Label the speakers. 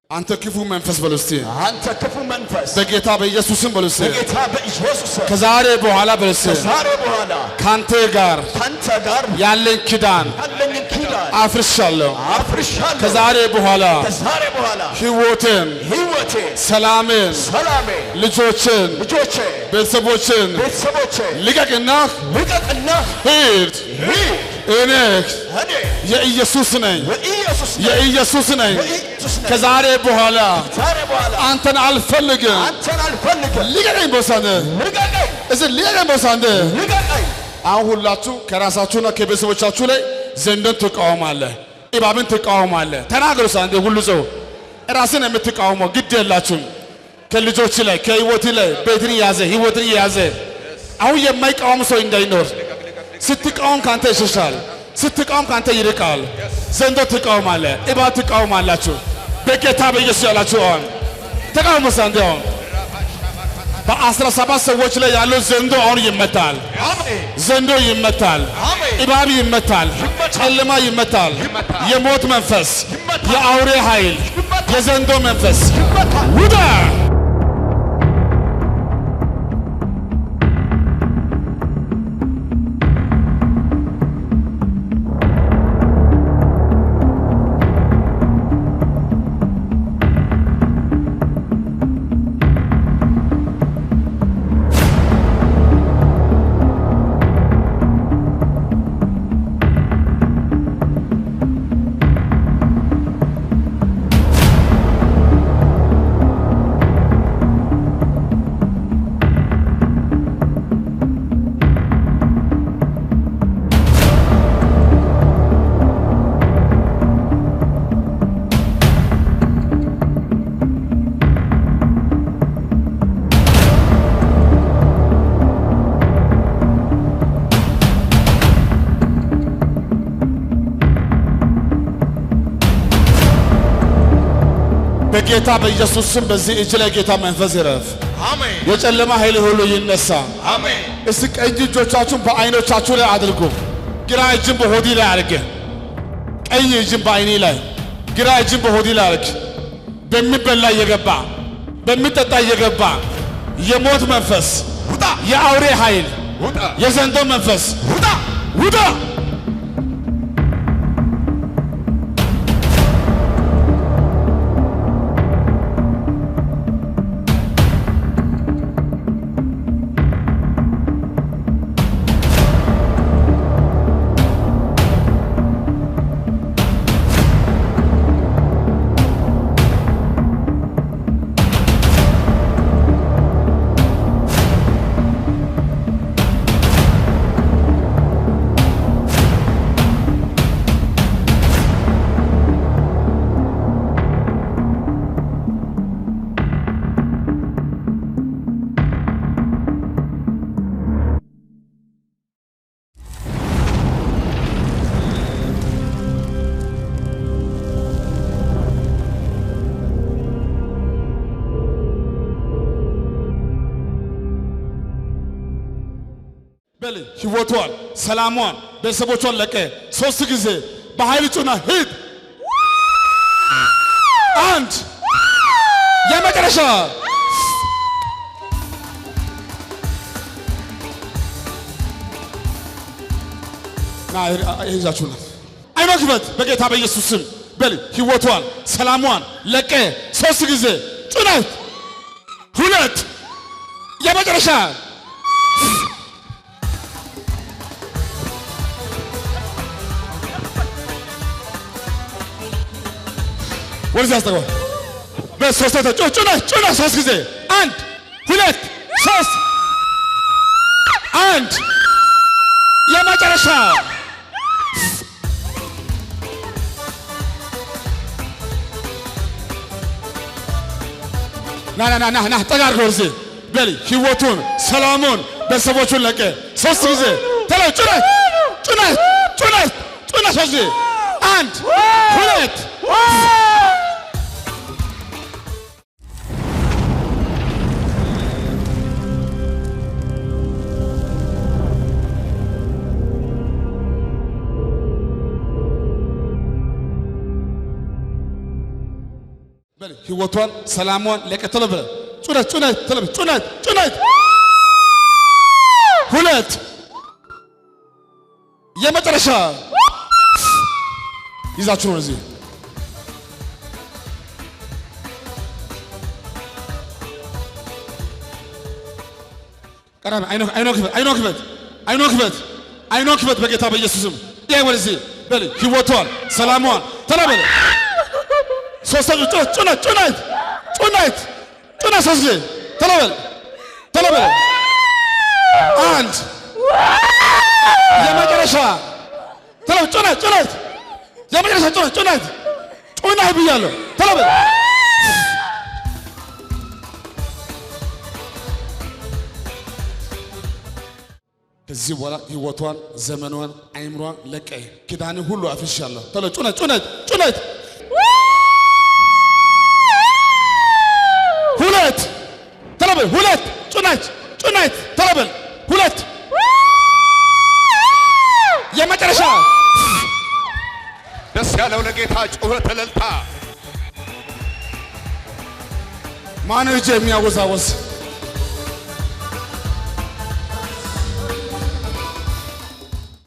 Speaker 1: አንተ ክፉ መንፈስ በሉስቲ
Speaker 2: አንተ ክፉ መንፈስ
Speaker 1: በጌታ በኢየሱስም በሉስቲ
Speaker 2: በጌታ በኢየሱስ
Speaker 1: ከዛሬ በኋላ በሉስቲ
Speaker 2: ከዛሬ በኋላ
Speaker 1: ካንተ ጋር ያለኝ ኪዳን አፍርሻለሁ ከዛሬ በኋላ ሕይወቴን ሰላሜን ልጆችን ቤተሰቦችን ልቀቅና ሂድ እኔ የኢየሱስ ነኝ ከዛሬ በኋላ አንተን አልፈልግም ልቀቀኝ ቦሳንደ ልቀቀኝ ቦሳንደ አሁን ሁላችሁ ከራሳችሁና ከቤተሰቦቻችሁ ላይ ዘንዶን ትቃወማለህ እባብን ትቃወማለህ ተናገሩ ሳንደ ሁሉ ሰው ራስን የምትቃወመው ግድ የላችሁም ከልጆች ላይ ከህይወት ላይ ቤትን ያዘ ህይወትን ያዘ አሁን የማይቃወም ሰው እንዳይኖር ስትቃወም ካንተ ይሸሻል ስትቃወም ካንተ ይርቃል ዘንዶ ትቃወማለህ እባብ ትቃወማላችሁ በጌታ በኢየሱስ ያላችሁ አሁን ተቃወሙ ሳንደ አሁን በ17 ሰዎች ላይ ያለው ዘንዶ አሁን ይመታል ዘንዶ ይመታል እባብ ይመታል ጨለማ ይመታል የሞት መንፈስ የአውሬ ኃይል የዘንዶ መንፈስ ውጣ በጌታ በኢየሱስ ስም በዚህ እጅ ላይ ጌታ መንፈስ ይረፍ አሜን የጨለማ ኃይል ሁሉ ይነሳ አሜን እስቲ ቀኝ እጆቻችሁን በአይኖቻችሁ ላይ አድርጉ ግራ እጅን በሆዲ ላይ አድርግ ቀኝ እጅን በአይኔ ላይ ግራ እጅን በሆዲ ላይ አድርግ በሚበላ እየገባ በሚጠጣ እየገባ የሞት መንፈስ ውጣ የአውሬ ኃይል ውጣ የዘንዶ መንፈስ ውጣ ሕይወቷን ሰላሟን ቤተሰቦቿን ለቀ 3 ጊዜ በኃይል ጩና ሂድ አንድ የመጨረሻ ይዛችሁና አይመክበት በጌታ በኢየሱስ ስም በል ሕይወቷን ሰላሟን ለቀ 3 ጊዜ ጩነት 2 የመጨረሻ ወርዛ አስተው በሶስት ጩና 3 ጊዜ 1 2 3 1 የመጨረሻ ና ጠጋር ወርዚ በል ሕይወቱን ሰላሙን ቤተሰቦቹን ለቀ 3 ጊዜ ተለው ጩና 3 ጊዜ 1 2 በል ህይወቷን ሰላሟን ለቀተለ በለ ጩነት ተለበ ጩነት ሁለት የመጨረሻ ይዛችሁ ነው እዚህ ቀራም አይኖክበት በጌታ በኢየሱስም ያወልዚህ በል ህይወቷን ሰላሟን ተለበለ ሶስተኛ ጩነት ሶስት ተለበለ አንድ የመጨረሻ ጩነት የመጨረሻ ጩነት ብያለሁ ተለበለ ከዚህ በኋላ ህይወቷን ዘመኗን አይምሯን ለቀይ ኪዳን ሁሉ አፍሻለሁ ተለ ጩነት ሁለት ተለበል ሁለት ጩነት ተለበል ሁለት የመጨረሻ
Speaker 2: ደስ ያለው ለጌታ ጩኸት እልልታ
Speaker 1: ማን እጅ የሚያወዛወዝ